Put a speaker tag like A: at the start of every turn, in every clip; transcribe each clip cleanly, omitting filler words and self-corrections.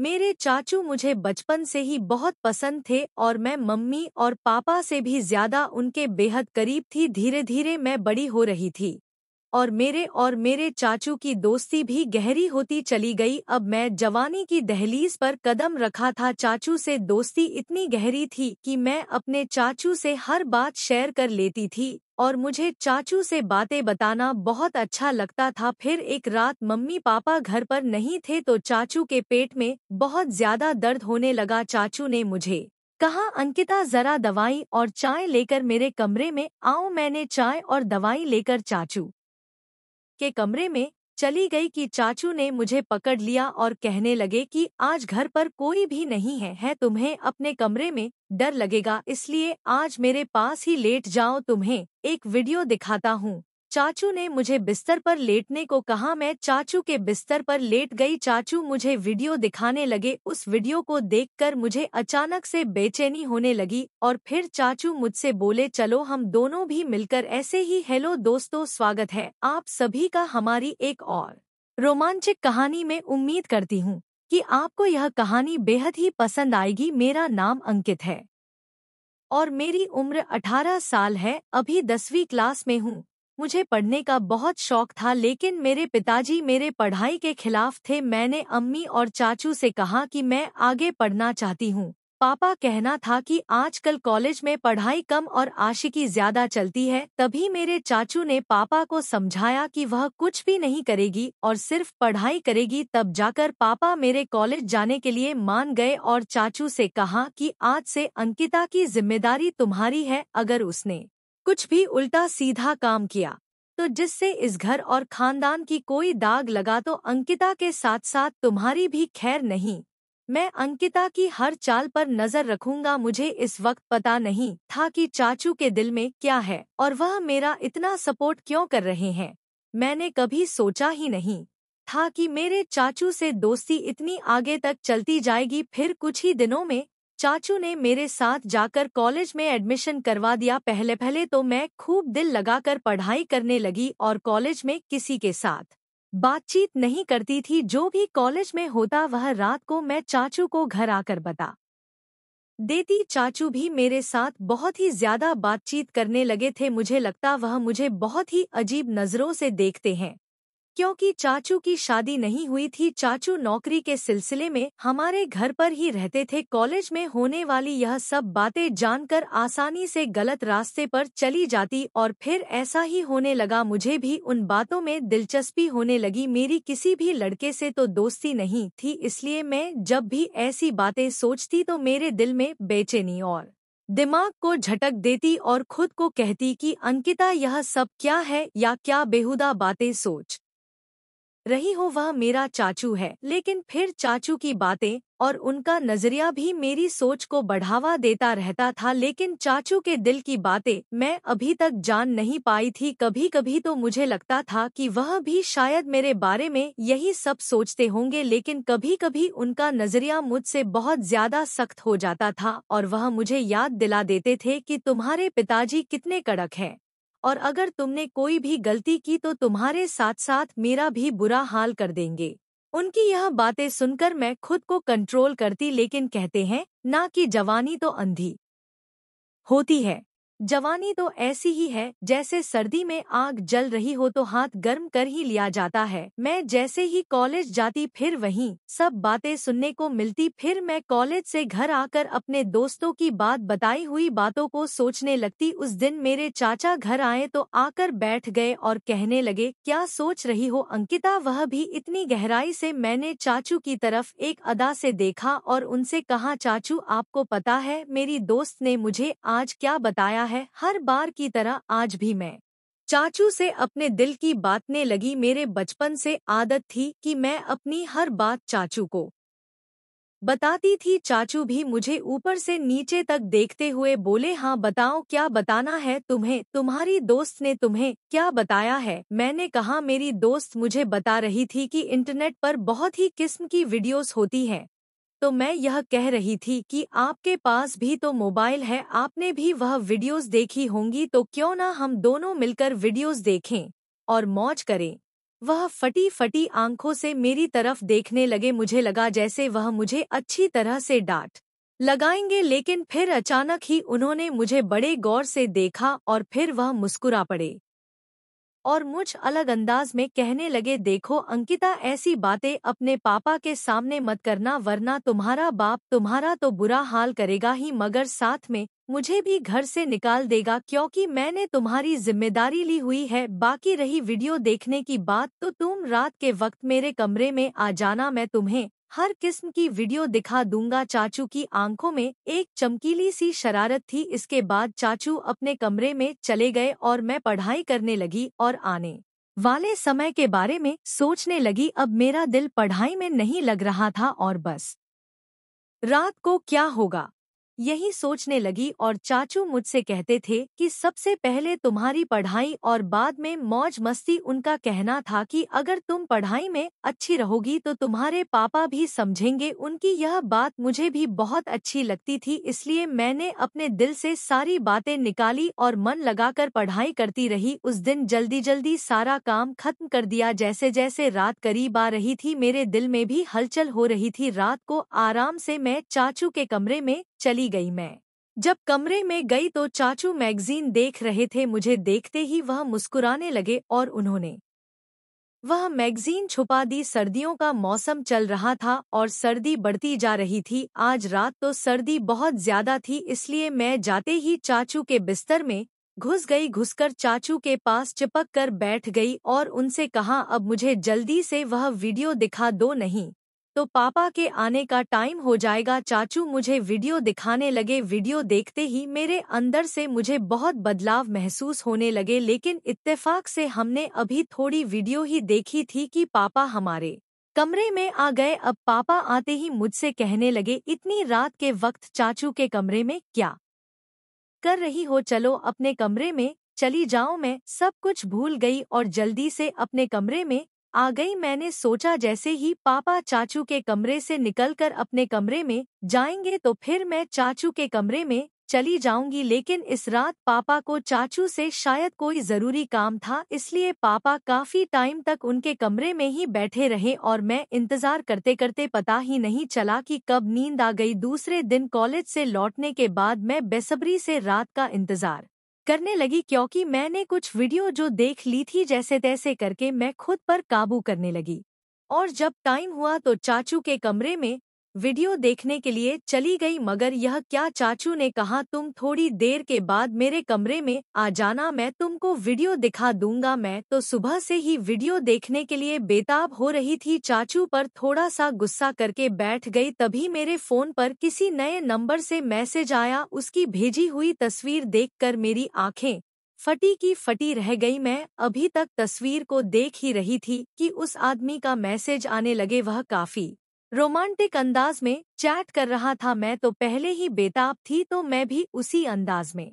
A: मेरे चाचू मुझे बचपन से ही बहुत पसंद थे और मैं मम्मी और पापा से भी ज्यादा उनके बेहद करीब थी। धीरे धीरे मैं बड़ी हो रही थी और मेरे चाचू की दोस्ती भी गहरी होती चली गई। अब मैं जवानी की दहलीज पर कदम रखा था। चाचू से दोस्ती इतनी गहरी थी कि मैं अपने चाचू से हर बात शेयर कर लेती थी और मुझे चाचू से बातें बताना बहुत अच्छा लगता था। फिर एक रात मम्मी पापा घर पर नहीं थे तो चाचू के पेट में बहुत ज्यादा दर्द होने लगा। चाचू ने मुझे कहा, अंकिता जरा दवाई और चाय लेकर मेरे कमरे में आओ। मैंने चाय और दवाई लेकर चाचू के कमरे में चली गई कि चाचू ने मुझे पकड़ लिया और कहने लगे कि आज घर पर कोई भी नहीं है, तुम्हें अपने कमरे में डर लगेगा, इसलिए आज मेरे पास ही लेट जाओ, तुम्हें एक वीडियो दिखाता हूँ। चाचू ने मुझे बिस्तर पर लेटने को कहा। मैं चाचू के बिस्तर पर लेट गई। चाचू मुझे वीडियो दिखाने लगे। उस वीडियो को देखकर मुझे अचानक से बेचैनी होने लगी और फिर चाचू मुझसे बोले, चलो हम दोनों भी मिलकर ऐसे ही। हेलो दोस्तों, स्वागत है आप सभी का हमारी एक और रोमांचक कहानी में। उम्मीद करती हूँ कि आपको यह कहानी बेहद ही पसंद आएगी। मेरा नाम अंकित है और मेरी उम्र 18 साल है। अभी 10वीं क्लास में हूँ। मुझे पढ़ने का बहुत शौक था लेकिन मेरे पिताजी मेरे पढ़ाई के खिलाफ थे। मैंने अम्मी और चाचू से कहा कि मैं आगे पढ़ना चाहती हूँ। पापा कहना था कि आजकल कॉलेज में पढ़ाई कम और आशिकी ज्यादा चलती है। तभी मेरे चाचू ने पापा को समझाया कि वह कुछ भी नहीं करेगी और सिर्फ पढ़ाई करेगी। तब जाकर पापा मेरे कॉलेज जाने के लिए मान गए और चाचू से कहा कि आज से अंकिता की जिम्मेदारी तुम्हारी है। अगर उसने कुछ भी उल्टा सीधा काम किया तो जिससे इस घर और खानदान की कोई दाग लगा तो अंकिता के साथ साथ तुम्हारी भी खैर नहीं। मैं अंकिता की हर चाल पर नजर रखूंगा। मुझे इस वक्त पता नहीं था कि चाचू के दिल में क्या है और वह मेरा इतना सपोर्ट क्यों कर रहे हैं। मैंने कभी सोचा ही नहीं था कि मेरे चाचू से दोस्ती इतनी आगे तक चलती जाएगी। फिर कुछ ही दिनों में चाचू ने मेरे साथ जाकर कॉलेज में एडमिशन करवा दिया। पहले पहले तो मैं खूब दिल लगाकर पढ़ाई करने लगी और कॉलेज में किसी के साथ बातचीत नहीं करती थी। जो भी कॉलेज में होता वह रात को मैं चाचू को घर आकर बता देती। चाचू भी मेरे साथ बहुत ही ज्यादा बातचीत करने लगे थे। मुझे लगता वह मुझे बहुत ही अजीब नजरों से देखते हैं क्योंकि चाचू की शादी नहीं हुई थी। चाचू नौकरी के सिलसिले में हमारे घर पर ही रहते थे। कॉलेज में होने वाली यह सब बातें जानकर आसानी से गलत रास्ते पर चली जाती और फिर ऐसा ही होने लगा। मुझे भी उन बातों में दिलचस्पी होने लगी। मेरी किसी भी लड़के से तो दोस्ती नहीं थी, इसलिए मैं जब भी ऐसी बातें सोचती तो मेरे दिल में बेचैनी और दिमाग को झटक देती और खुद को कहती कि अंकिता यह सब क्या है या क्या बेहुदा बातें सोच रही हो। वह मेरा चाचू है। लेकिन फिर चाचू की बातें और उनका नजरिया भी मेरी सोच को बढ़ावा देता रहता था। लेकिन चाचू के दिल की बातें मैं अभी तक जान नहीं पाई थी। कभी कभी तो मुझे लगता था कि वह भी शायद मेरे बारे में यही सब सोचते होंगे। लेकिन कभी कभी उनका नजरिया मुझसे बहुत ज्यादा सख्त हो जाता था और वह मुझे याद दिला देते थे कि तुम्हारे पिताजी कितने कड़क हैं और अगर तुमने कोई भी गलती की तो तुम्हारे साथ साथ मेरा भी बुरा हाल कर देंगे। उनकी यह बातें सुनकर मैं खुद को कंट्रोल करती, लेकिन कहते हैं ना कि जवानी तो अंधी होती है। जवानी तो ऐसी ही है जैसे सर्दी में आग जल रही हो तो हाथ गर्म कर ही लिया जाता है। मैं जैसे ही कॉलेज जाती फिर वहीं सब बातें सुनने को मिलती। फिर मैं कॉलेज से घर आकर अपने दोस्तों की बात बताई हुई बातों को सोचने लगती। उस दिन मेरे चाचा घर आए तो आकर बैठ गए और कहने लगे, क्या सोच रही हो अंकिता? वह भी इतनी गहराई से। मैंने चाचू की तरफ एक अदा से देखा और उनसे कहा, चाचू आपको पता है मेरी दोस्त ने मुझे आज क्या बताया है? हर बार की तरह आज भी मैं चाचू से अपने दिल की बातने लगी। मेरे बचपन से आदत थी कि मैं अपनी हर बात चाचू को बताती थी। चाचू भी मुझे ऊपर से नीचे तक देखते हुए बोले, हाँ बताओ क्या बताना है तुम्हें? तुम्हारी दोस्त ने तुम्हें क्या बताया है? मैंने कहा मेरी दोस्त मुझे बता रही थी कि इंटरनेट पर बहुत ही किस्म की वीडियोस होती हैं। तो मैं यह कह रही थी कि आपके पास भी तो मोबाइल है, आपने भी वह वीडियोस देखी होंगी, तो क्यों ना हम दोनों मिलकर वीडियोस देखें और मौज करें। वह फटी फटी आंखों से मेरी तरफ देखने लगे। मुझे लगा जैसे वह मुझे अच्छी तरह से डांट लगाएंगे, लेकिन फिर अचानक ही उन्होंने मुझे बड़े गौर से देखा और फिर वह मुस्कुरा पड़े और मुझ अलग अंदाज में कहने लगे, देखो अंकिता, ऐसी बातें अपने पापा के सामने मत करना, वरना तुम्हारा बाप तुम्हारा तो बुरा हाल करेगा ही, मगर साथ में मुझे भी घर से निकाल देगा, क्योंकि मैंने तुम्हारी जिम्मेदारी ली हुई है। बाकी रही वीडियो देखने की बात, तो तुम रात के वक्त मेरे कमरे में आ जाना, मैं तुम्हें हर किस्म की वीडियो दिखा दूंगा। चाचू की आंखों में एक चमकीली सी शरारत थी। इसके बाद चाचू अपने कमरे में चले गए और मैं पढ़ाई करने लगी और आने वाले समय के बारे में सोचने लगी। अब मेरा दिल पढ़ाई में नहीं लग रहा था और बस रात को क्या होगा यही सोचने लगी। और चाचू मुझसे कहते थे कि सबसे पहले तुम्हारी पढ़ाई और बाद में मौज मस्ती। उनका कहना था कि अगर तुम पढ़ाई में अच्छी रहोगी तो तुम्हारे पापा भी समझेंगे। उनकी यह बात मुझे भी बहुत अच्छी लगती थी, इसलिए मैंने अपने दिल से सारी बातें निकाली और मन लगाकर पढ़ाई करती रही। उस दिन जल्दी जल्दी सारा काम खत्म कर दिया। जैसे जैसे रात करीब आ रही थी, मेरे दिल में भी हलचल हो रही थी। रात को आराम से मैं चाचू के कमरे में चली गई। मैं जब कमरे में गई तो चाचू मैगजीन देख रहे थे। मुझे देखते ही वह मुस्कुराने लगे और उन्होंने वह मैगजीन छुपा दी। सर्दियों का मौसम चल रहा था और सर्दी बढ़ती जा रही थी। आज रात तो सर्दी बहुत ज्यादा थी, इसलिए मैं जाते ही चाचू के बिस्तर में घुस गई। घुसकर चाचू के पास चिपक कर बैठ गई और उनसे कहा, अब मुझे जल्दी से वह वीडियो दिखा दो, नहीं तो पापा के आने का टाइम हो जाएगा। चाचू मुझे वीडियो दिखाने लगे। वीडियो देखते ही मेरे अंदर से मुझे बहुत बदलाव महसूस होने लगे, लेकिन इत्तेफाक से हमने अभी थोड़ी वीडियो ही देखी थी कि पापा हमारे कमरे में आ गए। अब पापा आते ही मुझसे कहने लगे, इतनी रात के वक्त चाचू के कमरे में क्या कर रही हो, चलो अपने कमरे में चली जाओ। मैं सब कुछ भूल गई और जल्दी से अपने कमरे में आ गई। मैंने सोचा जैसे ही पापा चाचू के कमरे से निकलकर अपने कमरे में जाएंगे तो फिर मैं चाचू के कमरे में चली जाऊंगी, लेकिन इस रात पापा को चाचू से शायद कोई जरूरी काम था, इसलिए पापा काफी टाइम तक उनके कमरे में ही बैठे रहे और मैं इंतजार करते करते पता ही नहीं चला कि कब नींद आ गई। दूसरे दिन कॉलेज से लौटने के बाद मैं बेसब्री से रात का इंतजार करने लगी, क्योंकि मैंने कुछ वीडियो जो देख ली थी, जैसे तैसे करके मैं खुद पर काबू करने लगी। और जब टाइम हुआ तो चाचू के कमरे में वीडियो देखने के लिए चली गई। मगर यह क्या, चाचू ने कहा, तुम थोड़ी देर के बाद मेरे कमरे में आ जाना, मैं तुमको वीडियो दिखा दूंगा। मैं तो सुबह से ही वीडियो देखने के लिए बेताब हो रही थी। चाचू पर थोड़ा सा गुस्सा करके बैठ गई। तभी मेरे फोन पर किसी नए नंबर से मैसेज आया। उसकी भेजी हुई तस्वीर देखकर मेरी आंखें फटी की फटी रह गई। मैं अभी तक तस्वीर को देख ही रही थी कि उस आदमी का मैसेज आने लगे। वह काफी रोमांटिक अंदाज में चैट कर रहा था। मैं तो पहले ही बेताब थी, तो मैं भी उसी अंदाज में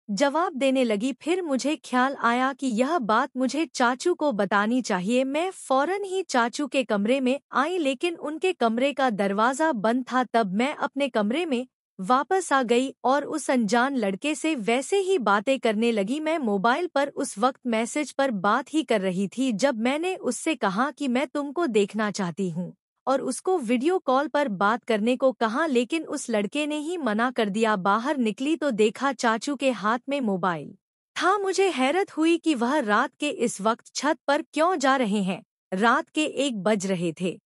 A: जवाब देने लगी। फिर मुझे ख्याल आया कि यह बात मुझे चाचू को बतानी चाहिए। मैं फौरन ही चाचू के कमरे में आई, लेकिन उनके कमरे का दरवाजा बंद था। तब मैं अपने कमरे में वापस आ गई और उस अनजान लड़के से वैसे ही बातें करने लगी। मैं मोबाइल पर उस वक्त मैसेज पर बात ही कर रही थी जब मैंने उससे कहा कि मैं तुमको देखना चाहती हूँ और उसको वीडियो कॉल पर बात करने को कहा, लेकिन उस लड़के ने ही मना कर दिया। बाहर निकली तो देखा चाचू के हाथ में मोबाइल था। मुझे हैरत हुई कि वह रात के इस वक्त छत पर क्यों जा रहे हैं। रात के 1 बज रहे थे,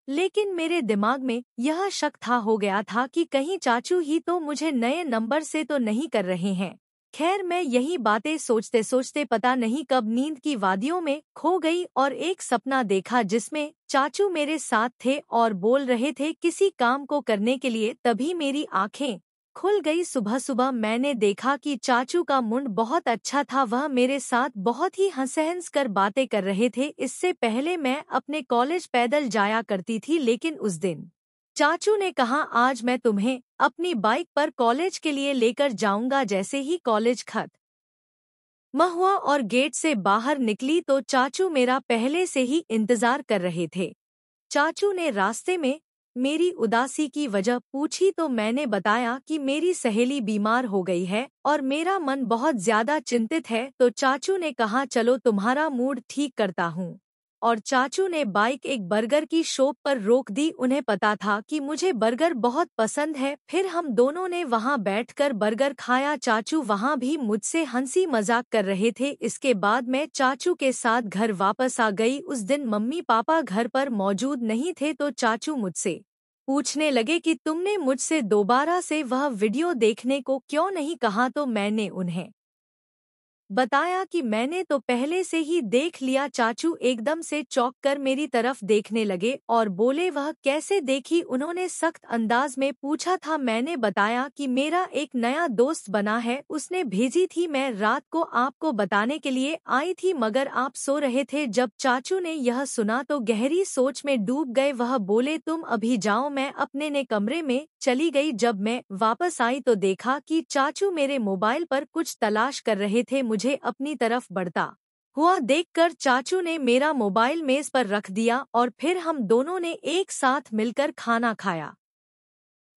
A: लेकिन मेरे दिमाग में यह शक था हो गया था कि कहीं चाचू ही तो मुझे नए नंबर से तो नहीं कर रहे हैं। खैर, मैं यही बातें सोचते सोचते पता नहीं कब नींद की वादियों में खो गई और एक सपना देखा जिसमें चाचू मेरे साथ थे और बोल रहे थे किसी काम को करने के लिए। तभी मेरी आंखें खुल गई। सुबह सुबह मैंने देखा कि चाचू का मुंड बहुत अच्छा था। वह मेरे साथ बहुत ही हंस कर बातें कर रहे थे। इससे पहले मैं अपने कॉलेज पैदल जाया करती थी, लेकिन उस दिन चाचू ने कहा, आज मैं तुम्हें अपनी बाइक पर कॉलेज के लिए लेकर जाऊंगा। जैसे ही कॉलेज खत्म हुआ और गेट से बाहर निकली तो चाचू मेरा पहले से ही इंतजार कर रहे थे। चाचू ने रास्ते में मेरी उदासी की वजह पूछी तो मैंने बताया कि मेरी सहेली बीमार हो गई है और मेरा मन बहुत ज्यादा चिंतित है। तो चाचू ने कहा चलो तुम्हारा मूड ठीक करता हूँ। और चाचू ने बाइक एक बर्गर की शॉप पर रोक दी। उन्हें पता था कि मुझे बर्गर बहुत पसंद है। फिर हम दोनों ने वहां बैठकर बर्गर खाया। चाचू वहां भी मुझसे हंसी मजाक कर रहे थे। इसके बाद मैं चाचू के साथ घर वापस आ गई। उस दिन मम्मी पापा घर पर मौजूद नहीं थे तो चाचू मुझसे पूछने लगे कि तुमने मुझसे दोबारा से वह वीडियो देखने को क्यों नहीं कहा। तो मैंने उन्हें बताया कि मैंने तो पहले से ही देख लिया। चाचू एकदम से चौंक कर मेरी तरफ देखने लगे और बोले वह कैसे देखी। उन्होंने सख्त अंदाज में पूछा था। मैंने बताया कि मेरा एक नया दोस्त बना है, उसने भेजी थी। मैं रात को आपको बताने के लिए आई थी मगर आप सो रहे थे। जब चाचू ने यह सुना तो गहरी सोच में डूब गए। वह बोले तुम अभी जाओ, मैं अपने ने कमरे में चली गई। जब मैं वापस आई तो देखा कि चाचू मेरे मोबाइल पर कुछ तलाश कर रहे थे। मुझे अपनी तरफ बढ़ता हुआ देखकर चाचू ने मेरा मोबाइल मेज पर रख दिया और फिर हम दोनों ने एक साथ मिलकर खाना खाया।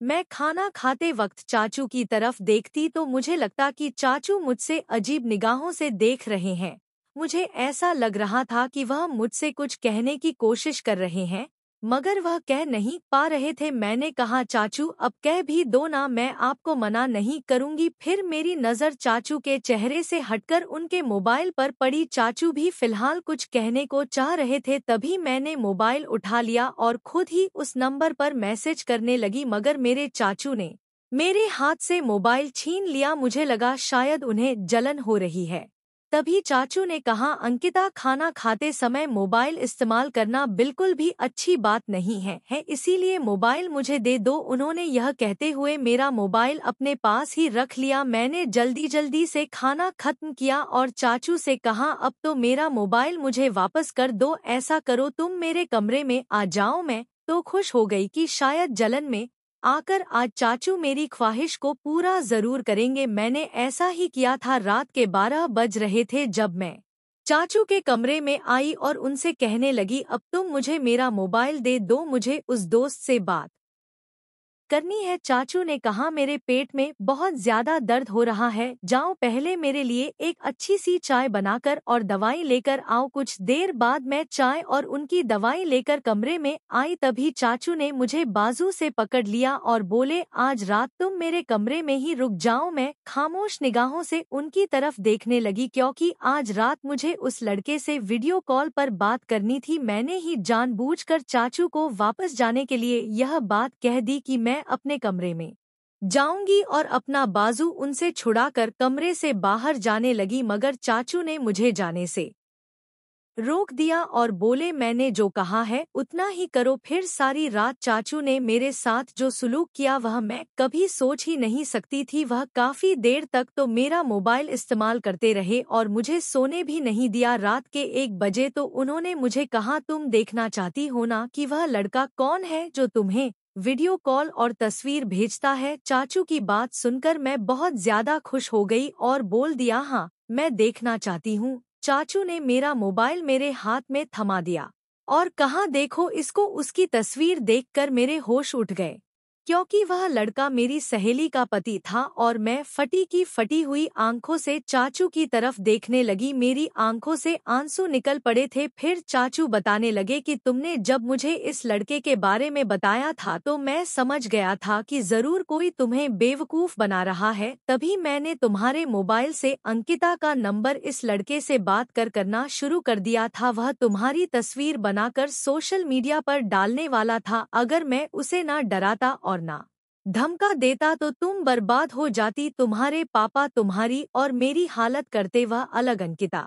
A: मैं खाना खाते वक्त चाचू की तरफ देखती तो मुझे लगता कि चाचू मुझसे अजीब निगाहों से देख रहे हैं। मुझे ऐसा लग रहा था कि वह मुझसे कुछ कहने की कोशिश कर रहे हैं मगर वह कह नहीं पा रहे थे। मैंने कहा चाचू अब कह भी दो ना, मैं आपको मना नहीं करूंगी। फिर मेरी नज़र चाचू के चेहरे से हटकर उनके मोबाइल पर पड़ी। चाचू भी फिलहाल कुछ कहने को चाह रहे थे। तभी मैंने मोबाइल उठा लिया और खुद ही उस नंबर पर मैसेज करने लगी मगर मेरे चाचू ने मेरे हाथ से मोबाइल छीन लिया। मुझे लगा शायद उन्हें जलन हो रही है। तभी चाचू ने कहा अंकिता, खाना खाते समय मोबाइल इस्तेमाल करना बिल्कुल भी अच्छी बात नहीं है, इसीलिए मोबाइल मुझे दे दो। उन्होंने यह कहते हुए मेरा मोबाइल अपने पास ही रख लिया। मैंने जल्दी जल्दी से खाना खत्म किया और चाचू से कहा अब तो मेरा मोबाइल मुझे वापस कर दो। ऐसा करो तुम मेरे कमरे में आ जाओ। मैं तो खुश हो गई कि शायद जलन में आकर आज चाचू मेरी ख्वाहिश को पूरा जरूर करेंगे। मैंने ऐसा ही किया था। रात के 12 बज रहे थे जब मैं चाचू के कमरे में आई और उनसे कहने लगी अब तुम मुझे मेरा मोबाइल दे दो, मुझे उस दोस्त से बात करनी है। चाचू ने कहा मेरे पेट में बहुत ज्यादा दर्द हो रहा है, जाओ पहले मेरे लिए एक अच्छी सी चाय बनाकर और दवाई लेकर आओ। कुछ देर बाद मैं चाय और उनकी दवाई लेकर कमरे में आई। तभी चाचू ने मुझे बाजू से पकड़ लिया और बोले आज रात तुम मेरे कमरे में ही रुक जाओ। मैं खामोश निगाहों से उनकी तरफ देखने लगी क्योंकि आज रात मुझे उस लड़के से वीडियो कॉल पर बात करनी थी। मैंने ही जानबूझकर चाचू को वापस जाने के लिए यह बात कह दी कि मैं अपने कमरे में जाऊंगी और अपना बाजू उनसे छुड़ाकर कमरे से बाहर जाने लगी मगर चाचू ने मुझे जाने से रोक दिया और बोले मैंने जो कहा है उतना ही करो। फिर सारी रात चाचू ने मेरे साथ जो सुलूक किया वह मैं कभी सोच ही नहीं सकती थी। वह काफी देर तक तो मेरा मोबाइल इस्तेमाल करते रहे और मुझे सोने भी नहीं दिया। रात के 1 बजे तो उन्होंने मुझे कहा तुम देखना चाहती हो ना कि वह लड़का कौन है जो तुम्हें वीडियो कॉल और तस्वीर भेजता है। चाचू की बात सुनकर मैं बहुत ज्यादा खुश हो गई और बोल दिया हाँ मैं देखना चाहती हूँ। चाचू ने मेरा मोबाइल मेरे हाथ में थमा दिया और कहा देखो इसको। उसकी तस्वीर देखकर मेरे होश उठ गए क्योंकि वह लड़का मेरी सहेली का पति था और मैं फटी की फटी हुई आंखों से चाचू की तरफ देखने लगी। मेरी आंखों से आंसू निकल पड़े थे। फिर चाचू बताने लगे कि तुमने जब मुझे इस लड़के के बारे में बताया था तो मैं समझ गया था कि जरूर कोई तुम्हें बेवकूफ बना रहा है। तभी मैंने तुम्हारे मोबाइल से अंकिता का नंबर इस लड़के से बात करना शुरू कर दिया था। वह तुम्हारी तस्वीर बनाकर सोशल मीडिया पर डालने वाला था। अगर मैं उसे ना डराता और ना धमका देता तो तुम बर्बाद हो जाती। तुम्हारे पापा तुम्हारी और मेरी हालत करते। वह अलग अंकिता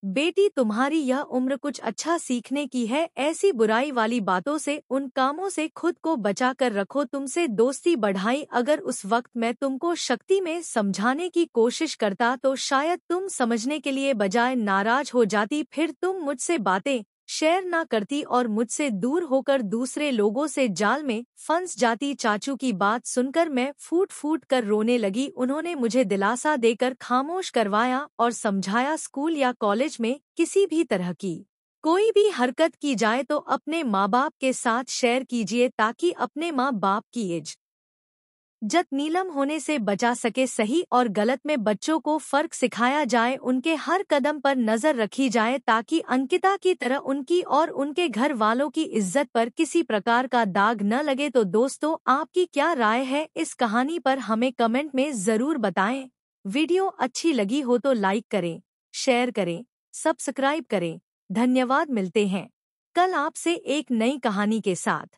A: बेटी, तुम्हारी यह उम्र कुछ अच्छा सीखने की है। ऐसी बुराई वाली बातों से, उन कामों से खुद को बचा कर रखो। तुमसे दोस्ती बढ़ाई। अगर उस वक्त मैं तुमको शक्ति में समझाने की कोशिश करता तो शायद तुम समझने के लिए बजाय नाराज हो जाती। फिर तुम मुझसे बातें शेयर ना करती और मुझसे दूर होकर दूसरे लोगों से जाल में फंस जाती। चाचू की बात सुनकर मैं फूट फूट कर रोने लगी। उन्होंने मुझे दिलासा देकर खामोश करवाया और समझाया स्कूल या कॉलेज में किसी भी तरह की कोई भी हरकत की जाए तो अपने माँ बाप के साथ शेयर कीजिए ताकि अपने माँ बाप की एज जत नीलम होने से बचा सके। सही और गलत में बच्चों को फर्क सिखाया जाए, उनके हर कदम पर नजर रखी जाए ताकि अंकिता की तरह उनकी और उनके घर वालों की इज्जत पर किसी प्रकार का दाग न लगे। तो दोस्तों, आपकी क्या राय है इस कहानी पर, हमें कमेंट में जरूर बताएं। वीडियो अच्छी लगी हो तो लाइक करें, शेयर करें, सब्सक्राइब करें। धन्यवाद। मिलते हैं कल आपसे एक नई कहानी के साथ।